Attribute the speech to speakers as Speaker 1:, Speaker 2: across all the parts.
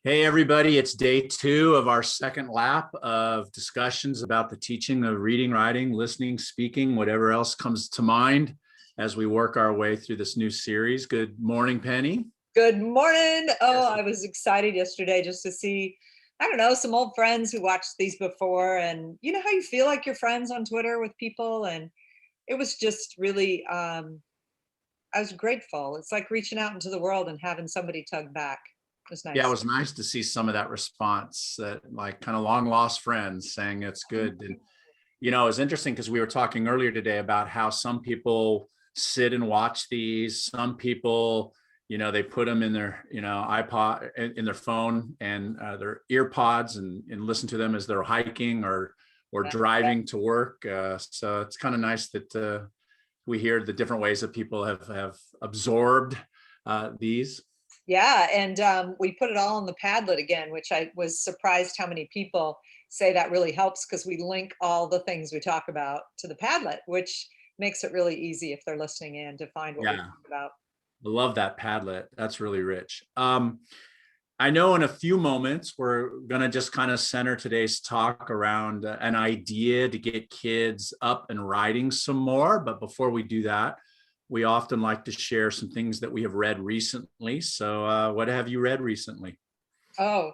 Speaker 1: Hey, everybody, it's day 2 of our second lap of discussions about the teaching of reading, writing, listening, speaking, whatever else comes to mind as we work our way through this new series. Good morning, Penny.
Speaker 2: Good morning. Oh, I was excited yesterday just to see, I don't know, some old friends who watched these before. And you know how you feel like you're friends on Twitter with people? And it was just really, I was grateful. It's like reaching out into the world and having somebody tug back. It was
Speaker 1: Yeah, it
Speaker 2: nice.
Speaker 1: was nice to see some of that response, that like kind of long lost friends saying it's good. And, it's interesting because we were talking earlier today about how some people sit and watch these. Some people, they put them in their, iPod, in their phone and their ear pods and listen to them as they're hiking or
Speaker 2: Yeah.
Speaker 1: driving to work. So it's kind of nice that we hear the different ways that people have absorbed these.
Speaker 2: Yeah, and we put it all on the Padlet again, which I was surprised how many people say that really helps because we link all the things we talk about to the Padlet, which makes it really easy if they're listening in to find what we
Speaker 1: Yeah,
Speaker 2: talk about.
Speaker 1: I love that Padlet. That's really rich. I know in a few moments we're going to just kind of center today's talk around an idea to get kids up and writing some more. But before we do that, we often like to share some things that we have read recently. So, what have you read recently?
Speaker 2: Oh,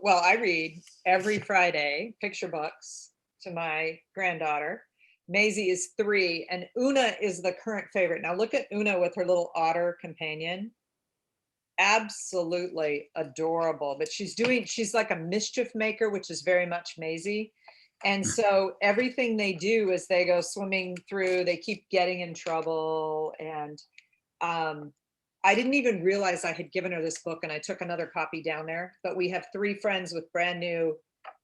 Speaker 2: well, I read every Friday picture books to my granddaughter. Maisie is 3, and Una is the current favorite. Now look at Una with her little otter companion. Absolutely adorable. But she's like a mischief maker, which is very much Maisie. And so everything they do is they go swimming through, they keep getting in trouble. And um, I didn't even realize I had given her this book, and I took another copy down there. But we have 3 friends with brand new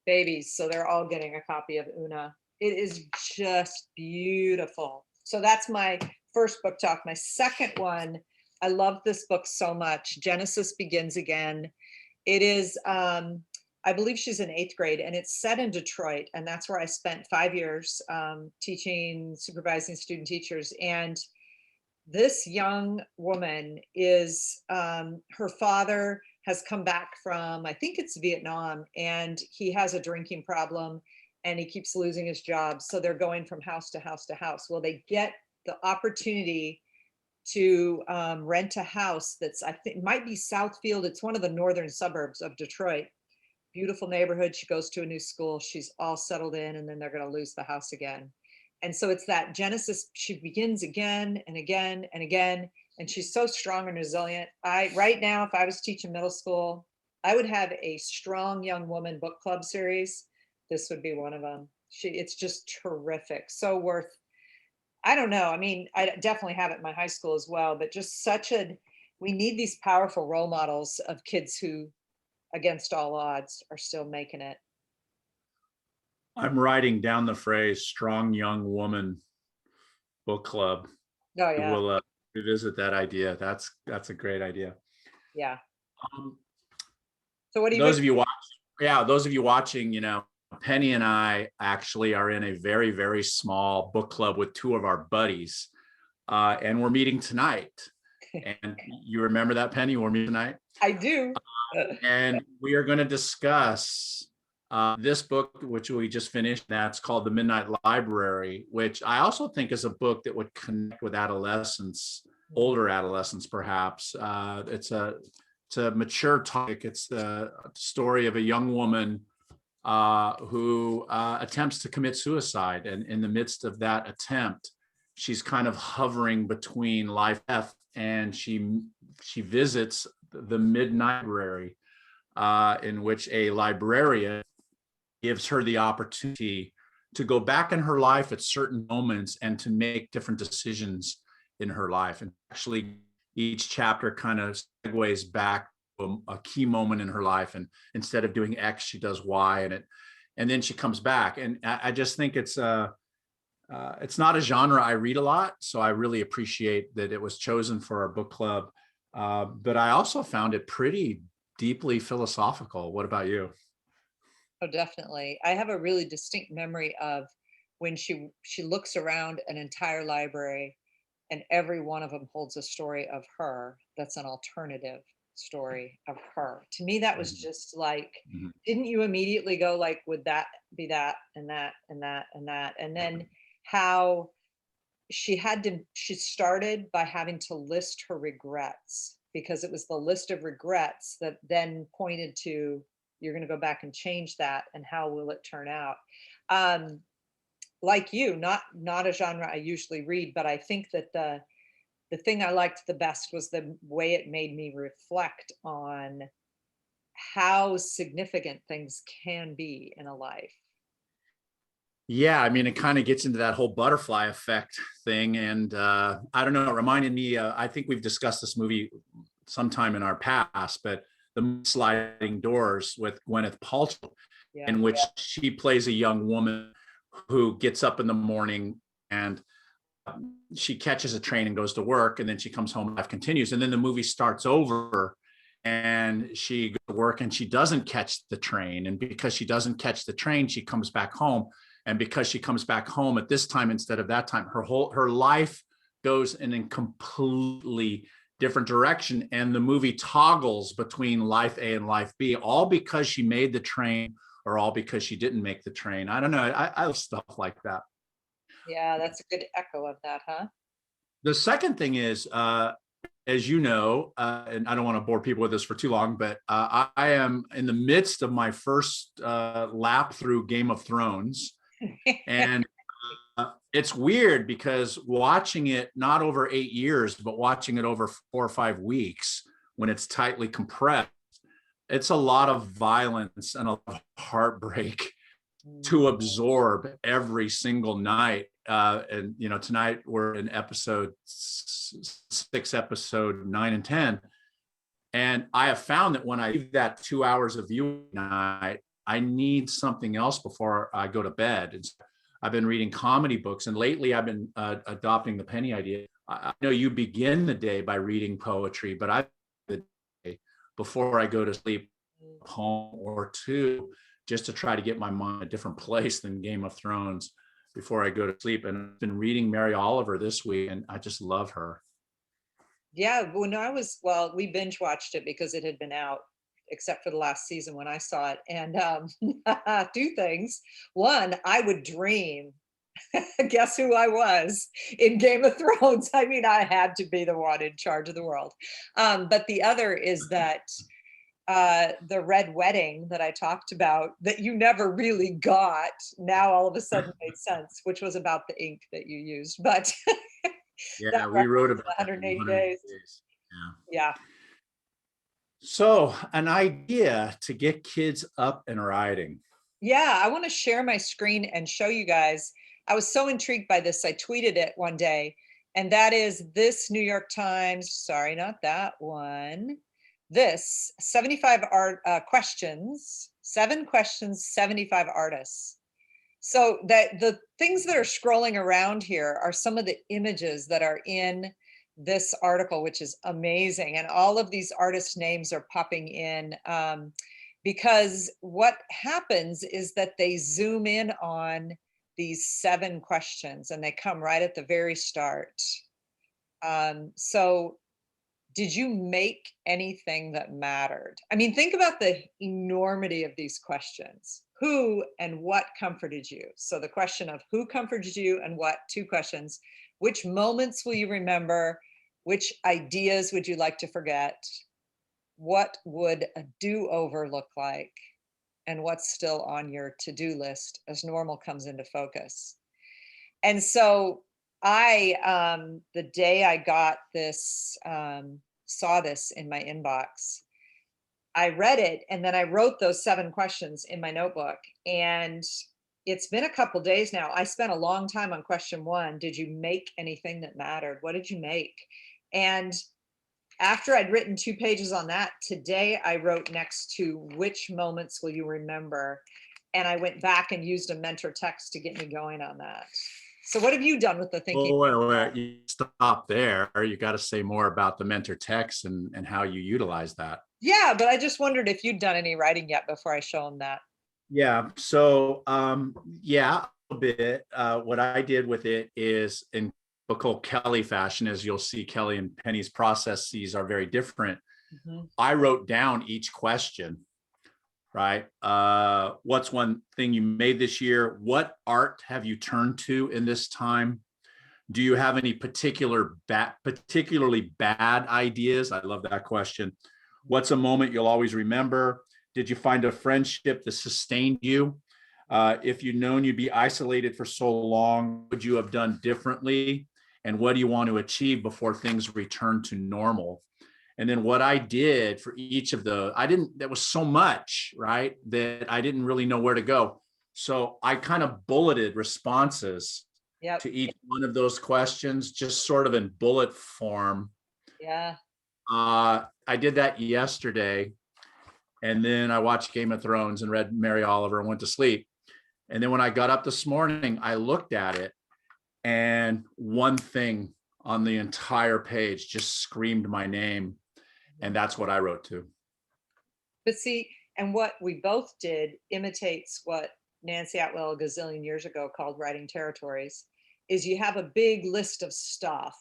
Speaker 2: babies, so they're all getting a copy of Una. It is just beautiful. So that's my first book talk. My second one, I love this book so much. Genesis Begins Again. It is, I believe she's in 8th grade, and it's set in Detroit, and that's where I spent 5 years teaching, supervising student teachers. And this young woman is, her father has come back from, I think it's Vietnam, and he has a drinking problem and he keeps losing his job. So they're going from house to house to house. Well, they get the opportunity to rent a house that's, I think, might be Southfield. It's one of the northern suburbs of Detroit. Beautiful neighborhood. She goes to a new school. She's all settled in, and then they're going to lose the house again. And so it's that Genesis. She begins again and again and again, and she's so strong and resilient. Right now, if I was teaching middle school, I would have a strong young woman book club series. This would be one of them. It's just terrific. So worth, I don't know. I mean, I definitely have it in my high school as well, but just we need these powerful role models of kids who, against all odds, are still making it.
Speaker 1: I'm writing down the phrase "strong young woman book club."
Speaker 2: Oh
Speaker 1: We
Speaker 2: yeah,
Speaker 1: will revisit that idea. That's a great idea.
Speaker 2: yeah.
Speaker 1: Um,
Speaker 2: So what do you?
Speaker 1: those of you watching, yeah, those of you watching, Penny and I actually are in a very, very small book club with 2 of our buddies, and we're meeting tonight. And you remember that, Penny? We're meeting tonight,
Speaker 2: I do.
Speaker 1: and we are going to discuss this book, which we just finished. That's called The Midnight Library, which I also think is a book that would connect with adolescents, older adolescents, perhaps. It's a mature topic. It's the story of a young woman who attempts to commit suicide. And in the midst of that attempt, she's kind of hovering between life and death. And she visits the Midnight Library, in which a librarian gives her the opportunity to go back in her life at certain moments and to make different decisions in her life. And actually, each chapter kind of segues back to a key moment in her life. And instead of doing X, she does Y, and then she comes back. And I just think it's not a genre I read a lot, so I really appreciate that it was chosen for our book club. But I also found it pretty deeply philosophical. What about you?
Speaker 2: Oh, definitely. I have a really distinct memory of when she looks around an entire library, and every one of them holds a story of her that's an alternative story of her. To me, that was
Speaker 1: Mhm.
Speaker 2: just like,
Speaker 1: Mhm.
Speaker 2: didn't you immediately go like, would that be that and that and that and that? And then how she started by having to list her regrets because it was the list of regrets that then pointed to, you're going to go back and change that, and how will it turn out? Um, like you, not a genre I usually read, but I think that the thing I liked the best was the way it made me reflect on how significant things can be in a life.
Speaker 1: Yeah, I mean, it kind of gets into that whole butterfly effect thing. And I don't know, it reminded me, I think we've discussed this movie sometime in our past, but the Sliding Doors with Gwyneth Paltrow,
Speaker 2: Yeah.
Speaker 1: in which she plays a young woman who gets up in the morning and she catches a train and goes to work, and then she comes home, life continues. And then the movie starts over and she goes to work and she doesn't catch the train. And because she doesn't catch the train, she comes back home. And because she comes back home at this time instead of that time, her life goes in a completely different direction. And the movie toggles between life A and life B, all because she made the train or all because she didn't make the train. I don't know. I love stuff like that.
Speaker 2: Yeah, that's a good echo of that, huh?
Speaker 1: The second thing is, as you know, and I don't want to bore people with this for too long, but I am in the midst of my first lap through Game of Thrones. And it's weird because watching it not over 8 years, but watching it over 4 or 5 weeks when it's tightly compressed, it's a lot of violence and a lot of heartbreak
Speaker 2: Mm.
Speaker 1: to absorb every single night. And tonight we're in episode 6, episode 9 and 10. And I have found that when I leave that 2 hours of viewing night, I need something else before I go to bed. And so I've been reading comedy books, and lately I've been adopting the Penny idea. I know you begin the day by reading poetry, but I the day before I go to sleep, poem or two, just to try to get my mind in a different place than Game of Thrones before I go to sleep. And I've been reading Mary Oliver this week, and I just love her.
Speaker 2: Yeah, well, we binge watched it because it had been out, except for the last season when I saw it. And two things. One, I would dream. Guess who I was in Game of Thrones? I mean, I had to be the one in charge of the world. But the other is that the red wedding that I talked about that you never really got, now all of a sudden made sense, which was about the ink that you used. But that
Speaker 1: Yeah, we wrote
Speaker 2: reference to
Speaker 1: about that in
Speaker 2: 180
Speaker 1: 180
Speaker 2: days.
Speaker 1: days. Yeah.
Speaker 2: Yeah.
Speaker 1: So, an idea to get kids up and riding.
Speaker 2: Yeah, I want to share my screen and show you guys. I was so intrigued by this. I tweeted it one day, and that is this New York Times, sorry, not that one. This 75 art questions, 7 questions, 75 artists. So that the things that are scrolling around here are some of the images that are in this article, which is amazing. And all of these artists' names are popping in because what happens is that they zoom in on these 7 questions and they come right at the very start. So did you make anything that mattered? I mean, think about the enormity of these questions. Who and what comforted you? So the question of who comforted you and what, 2 questions. Which moments will you remember? Which ideas would you like to forget? What would a do-over look like? And what's still on your to-do list as normal comes into focus? And so the day I got this, saw this in my inbox, I read it and then I wrote those 7 questions in my notebook. And it's been a couple days now. I spent a long time on question 1. Did you make anything that mattered? What did you make? And after I'd written 2 pages on that, today I wrote next to which moments will you remember? And I went back and used a mentor text to get me going on that. So what have you done with the thinking?
Speaker 1: Well, you stop there. You got to say more about the mentor text and how you utilize that.
Speaker 2: Yeah, but I just wondered if you'd done any writing yet before I show them that.
Speaker 1: Yeah. So, yeah, a little bit. What I did with it is in typical Kelly fashion, as you'll see, Kelly and Penny's processes are very different.
Speaker 2: Mhm.
Speaker 1: I wrote down each question, right? What's one thing you made this year? What art have you turned to in this time? Do you have any particularly bad ideas? I love that question. What's a moment you'll always remember? Did you find a friendship that sustained you? If you'd known you'd be isolated for so long, would you have done differently? And what do you want to achieve before things return to normal? And then what I did for each of that was so much, right? That I didn't really know where to go. So I kind of bulleted responses
Speaker 2: Yep.
Speaker 1: to each one of those questions, just sort of in bullet form.
Speaker 2: Yeah.
Speaker 1: I did that yesterday. And then I watched Game of Thrones and read Mary Oliver and went to sleep. And then when I got up this morning, I looked at it, and one thing on the entire page just screamed my name. And that's what I wrote to.
Speaker 2: But see, and what we both did imitates what Nancy Atwell a gazillion years ago called writing territories, is you have a big list of stuff,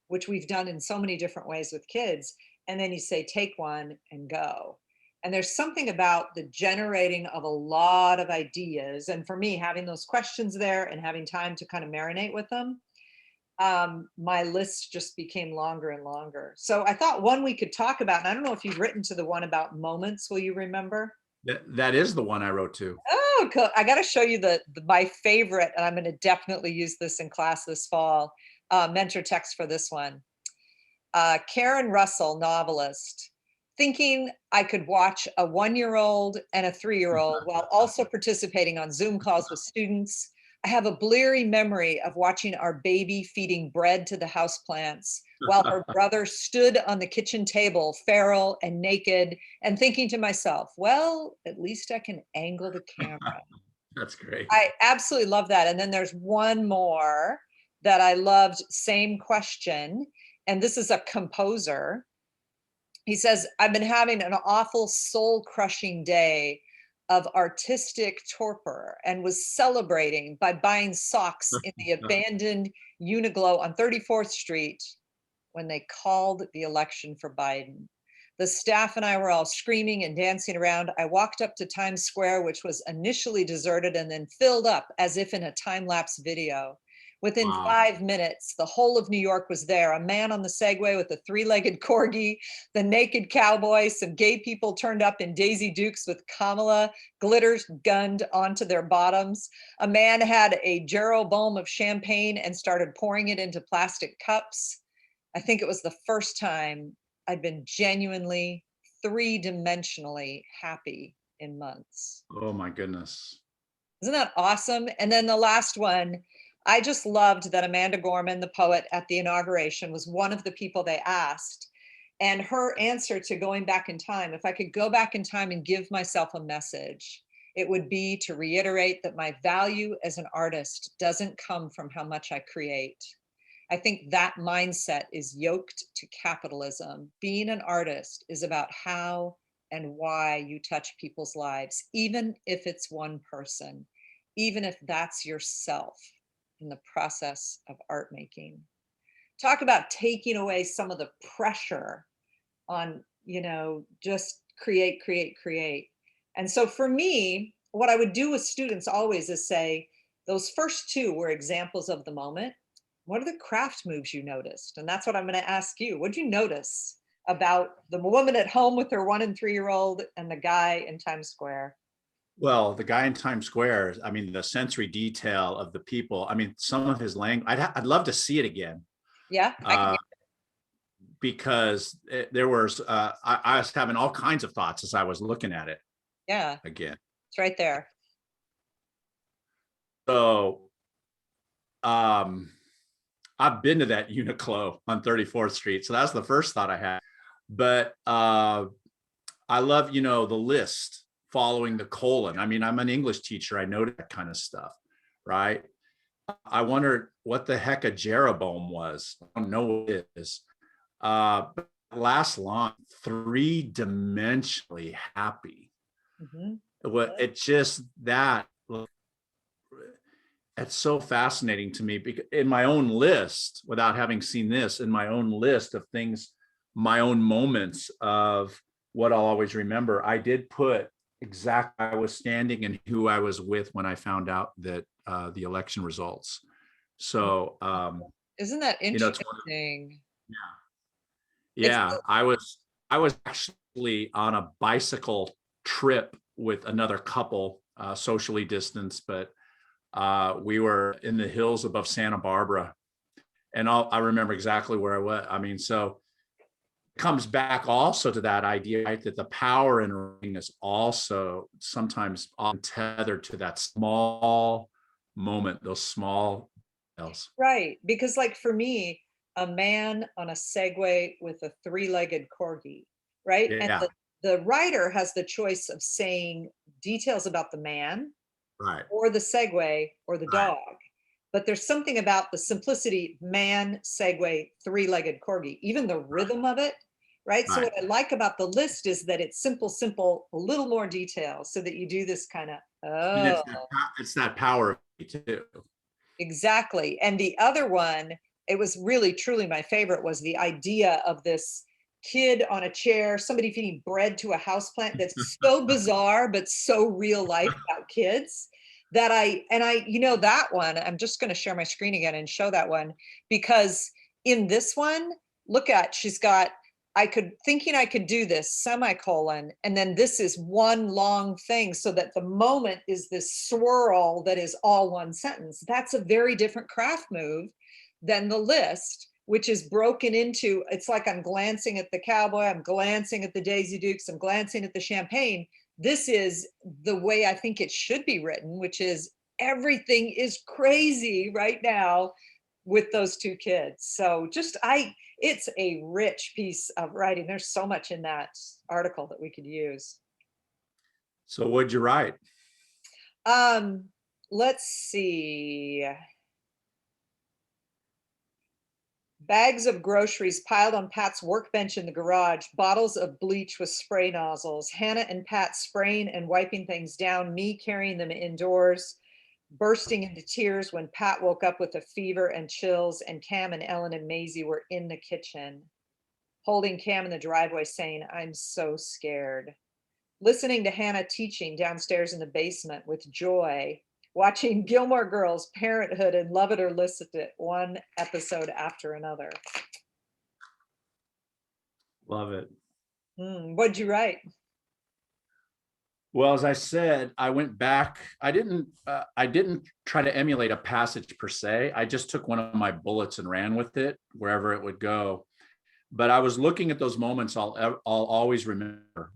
Speaker 2: which we've done in so many different ways with kids, and then you say, take one and go. And there's something about the generating of a lot of ideas. And for me, having those questions there and having time to kind of marinate with them, my list just became longer and longer. So I thought one we could talk about, and I don't know if you've written to the one about moments. Will you remember?
Speaker 1: That is the one I wrote to.
Speaker 2: Oh, cool. I got to show you my favorite, and I'm going to definitely use this in class this fall. Mentor text for this one. Karen Russell, novelist, thinking I could watch a 1-year-old and a 3-year-old while also participating on Zoom calls with students. I have a bleary memory of watching our baby feeding bread to the houseplants while her brother stood on the kitchen table, feral and naked, and thinking to myself, well, at least I can angle the camera.
Speaker 1: That's great.
Speaker 2: I absolutely love that. And then there's one more that I loved, same question. And this is a composer. He says, I've been having an awful soul crushing day of artistic torpor and was celebrating by buying socks in the abandoned Uniqlo on 34th Street when they called the election for Biden. The staff and I were all screaming and dancing around. I walked up to Times Square, which was initially deserted and then filled up as if in a time-lapse video. Within
Speaker 1: Wow.
Speaker 2: 5 minutes, the whole of New York was there. A man on the Segway with a 3-legged corgi, the naked cowboy, some gay people turned up in Daisy Dukes with Kamala, glitters gunned onto their bottoms. A man had a Jeroboam of champagne and started pouring it into plastic cups. I think it was the first time I'd been genuinely 3-dimensionally happy in months.
Speaker 1: Oh my goodness.
Speaker 2: Isn't that awesome? And then the last one, I just loved that Amanda Gorman, the poet at the inauguration, was one of the people they asked. And her answer to going back in time, if I could go back in time and give myself a message, it would be to reiterate that my value as an artist doesn't come from how much I create. I think that mindset is yoked to capitalism. Being an artist is about how and why you touch people's lives, even if it's one person, even if that's yourself in the process of art making. Talk about taking away some of the pressure on, just create, create, create. And so for me, what I would do with students always is say, those first two were examples of the moment. What are the craft moves you noticed? And that's what I'm going to ask you. What did you notice about the woman at home with her 1 and 3-year-old and the guy in Times Square?
Speaker 1: Well, the guy in Times Square, I mean, the sensory detail of the people, I mean, some of his language, I'd love to see it again.
Speaker 2: Yeah, I can.
Speaker 1: Because there was, I was having all kinds of thoughts as I was looking at it
Speaker 2: Yeah,
Speaker 1: again.
Speaker 2: it's right there.
Speaker 1: So, I've been to that Uniqlo on 34th Street. So that's the first thought I had. But I love, the list following the colon. I mean, I'm an English teacher. I know that kind of stuff, right? I wondered what the heck a Jeroboam was. I don't know what it is. But last line, 3-dimensionally happy. What it just that it's so fascinating to me because in my own list, without having seen this, in my own list of things my own moments of what I'll always remember, I did put exactly where I was standing and who I was with when I found out that the election results. So,
Speaker 2: Isn't that
Speaker 1: it's one of,
Speaker 2: interesting? It's
Speaker 1: yeah, I was actually on a bicycle trip with another couple, socially distanced, but we were in the hills above Santa Barbara, and I remember exactly where I was. I mean, so it comes back also to that idea, right, that the power in reading is also sometimes tethered to that small moment, those small details.
Speaker 2: right, because like for me, a man on a Segway with a three-legged corgi, right? And
Speaker 1: Yeah,
Speaker 2: the writer has the choice of saying details about the man
Speaker 1: right,
Speaker 2: or the Segway or the
Speaker 1: right,
Speaker 2: dog. But there's something about the simplicity, man, Segway, three-legged corgi, even the rhythm of it, right? So
Speaker 1: right.
Speaker 2: what I like about the list is that it's simple, simple, a little more detail so that you do this kind of,
Speaker 1: And
Speaker 2: oh,
Speaker 1: it's that power of it too.
Speaker 2: exactly. And the other one, it was really truly my favorite, was the idea of this kid on a chair, somebody feeding bread to a houseplant. That's so bizarre, but so real life about kids that that one, I'm just going to share my screen again and show that one because in this one, look at, she's got, thinking I could do this semicolon, and then this is one long thing so that the moment is this swirl that is all one sentence. That's a very different craft move than the list, which is broken into, it's like I'm glancing at the cowboy, I'm glancing at the Daisy Dukes, I'm glancing at the champagne. This is the way I think it should be written, which is everything is crazy right now with those two kids. So it's a rich piece of writing. There's so much in that article that we could use.
Speaker 1: So what'd you write?
Speaker 2: Um, let's see. Bags of groceries piled on Pat's workbench in the garage, bottles of bleach with spray nozzles, Hannah and Pat spraying and wiping things down, me carrying them indoors, bursting into tears when Pat woke up with a fever and chills, and Cam and Ellen and Maisie were in the kitchen, holding Cam in the driveway saying, I'm so scared. Listening to Hannah teaching downstairs in the basement with joy, watching Gilmore Girls, Parenthood, and Love It or List It, one episode after another.
Speaker 1: Love it.
Speaker 2: What'd you write?
Speaker 1: Well, as I said, I went back. I didn't try to emulate a passage per se. I just took one of my bullets and ran with it wherever it would go. But I was looking at those moments I'll always remember.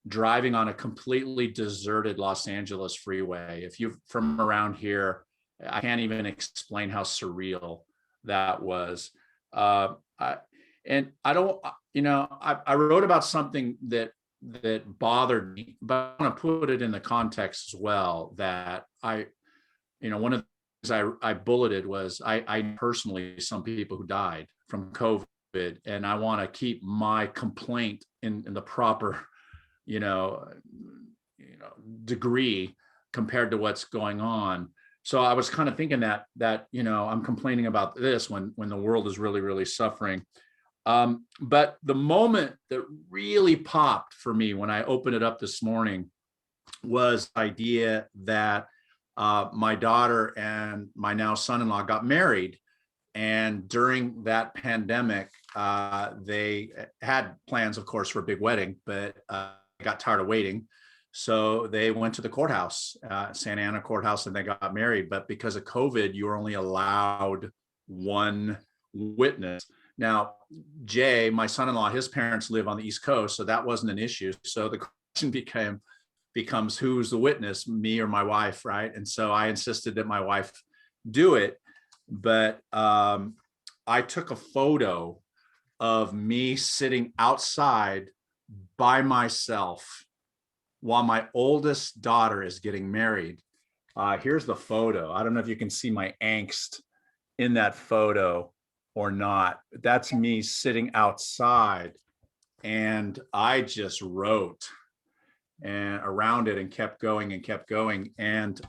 Speaker 1: Driving on a completely deserted Los Angeles freeway. If you're from around here, I can't even explain how surreal that was. And I don't, I wrote about something that bothered me, but I want to put it in the context as well that one of the things I bulleted was I personally some people who died from COVID, and I want to keep my complaint in the proper you know, degree compared to what's going on. So I was kind of thinking that I'm complaining about this when the world is really really suffering. But the moment that really popped for me when I opened it up this morning was the idea that my daughter and my now son-in-law got married. And during that pandemic, they had plans, of course, for a big wedding, but got tired of waiting. So they went to the courthouse, Santa Ana courthouse, and they got married. But because of COVID, you were only allowed one witness. Now, Jay, my son-in-law, his parents live on the East Coast, so that wasn't an issue. So the question becomes who's the witness, me or my wife, right? And so I insisted that my wife do it. But I took a photo of me sitting outside by myself while my oldest daughter is getting married. Here's the photo. I don't know if you can see my angst in that photo or not. That's me sitting outside, and I just wrote and around it and kept going and kept going. And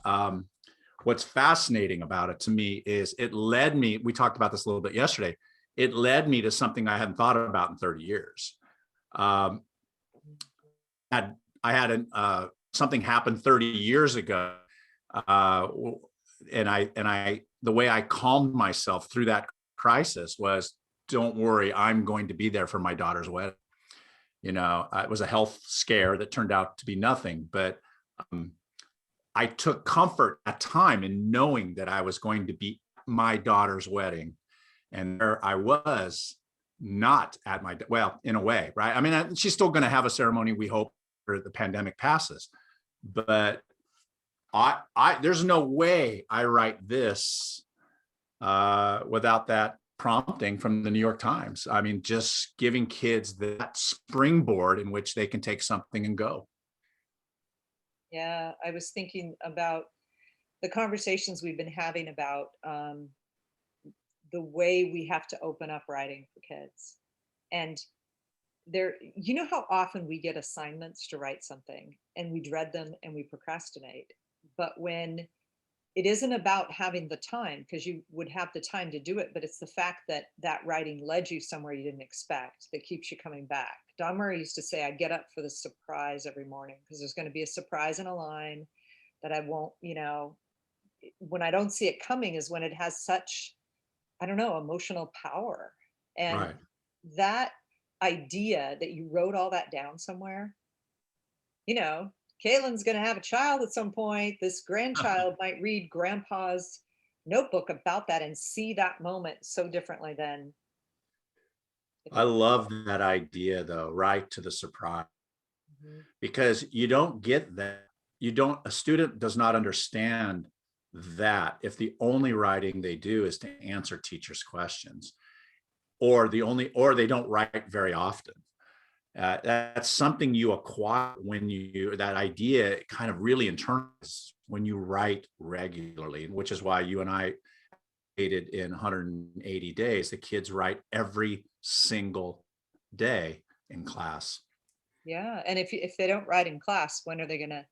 Speaker 1: what's fascinating about it to me is it led me, we talked about this a little bit yesterday, it led me to something I hadn't thought about in 30 years. Um, I had something happen 30 years ago, uh, the way I calmed myself through that crisis was, don't worry, I'm going to be there for my daughter's wedding. It was a health scare that turned out to be nothing, but um, I took comfort at time in knowing that I was going to be at my daughter's wedding, and there I was, not at my, well, in a way, right? I mean, she's still going to have a ceremony, we hope, after the pandemic passes, but there's no way I write this without that prompting from the New York Times. I mean, just giving kids that springboard in which they can take something and go.
Speaker 2: Yeah, I was thinking about the conversations we've been having about the way we have to open up writing for kids. And there, you know how often we get assignments to write something and we dread them and we procrastinate. But when it isn't about having the time, because you would have the time to do it, but it's the fact that that writing led you somewhere you didn't expect that keeps you coming back. Don Murray used to say, I get up for the surprise every morning because there's going to be a surprise in a line that I won't, when I don't see it coming is when it has such, I don't know, emotional power. And
Speaker 1: Right.
Speaker 2: that idea that you wrote all that down somewhere, Kaylin's going to have a child at some point. This grandchild might read grandpa's notebook about that and see that moment so differently than if
Speaker 1: I
Speaker 2: it.
Speaker 1: love that idea, though, right to the surprise,
Speaker 2: Mhm.
Speaker 1: because you don't get that. A student does not understand that if the only writing they do is to answer teachers' questions, or they don't write very often. That's something you acquire that idea kind of really internalizes when you write regularly, which is why you and I created in 180 days. The kids write every single day in class.
Speaker 2: Yeah. And if they don't write in class, when are they going to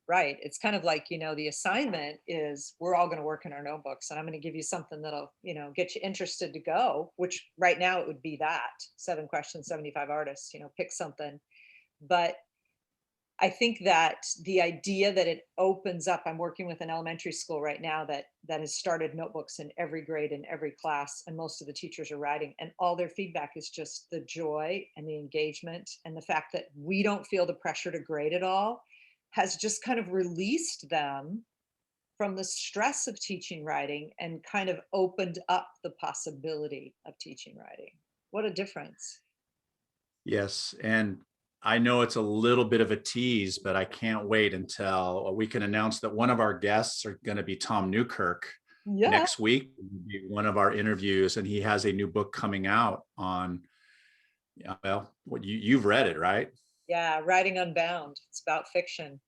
Speaker 2: write? It's kind of like, the assignment is we're all going to work in our notebooks and I'm going to give you something that'll, get you interested to go, which right now it would be that 7 questions, 75 artists, pick something. But I think that the idea that it opens up, I'm working with an elementary school right now that has started notebooks in every grade in every class, and most of the teachers are writing, and all their feedback is just the joy and the engagement and the fact that we don't feel the pressure to grade it all has just kind of released them from the stress of teaching writing and kind of opened up the possibility of teaching writing. What a difference.
Speaker 1: Yes, and I know it's a little bit of a tease, but I can't wait until we can announce that one of our guests are going to be Tom Newkirk
Speaker 2: Yeah.
Speaker 1: next week. Will be one of our interviews, and he has a new book coming out on. Well, what you've read it, right?
Speaker 2: Yeah, Writing Unbound. It's about fiction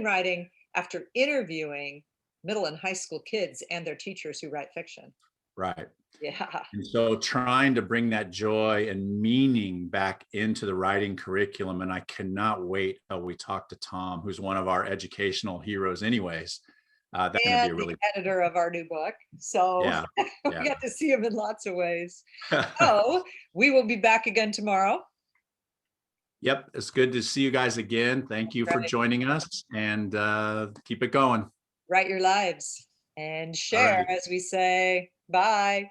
Speaker 2: writing after interviewing middle and high school kids and their teachers who write fiction.
Speaker 1: Right.
Speaker 2: Yeah.
Speaker 1: And so trying to bring that joy and meaning back into the writing curriculum. And I cannot wait till we talk to Tom, who's one of our educational heroes anyways. That's going to be
Speaker 2: And
Speaker 1: a
Speaker 2: the
Speaker 1: really,
Speaker 2: editor of our new book. So
Speaker 1: yeah,
Speaker 2: we
Speaker 1: yeah.
Speaker 2: got to see him in lots of ways. So we will be back again tomorrow.
Speaker 1: Yep. It's good to see you guys again. Thank you for
Speaker 2: Right.
Speaker 1: joining us, and keep it going.
Speaker 2: Write your lives and
Speaker 1: All
Speaker 2: share,
Speaker 1: right.
Speaker 2: as we say. Bye.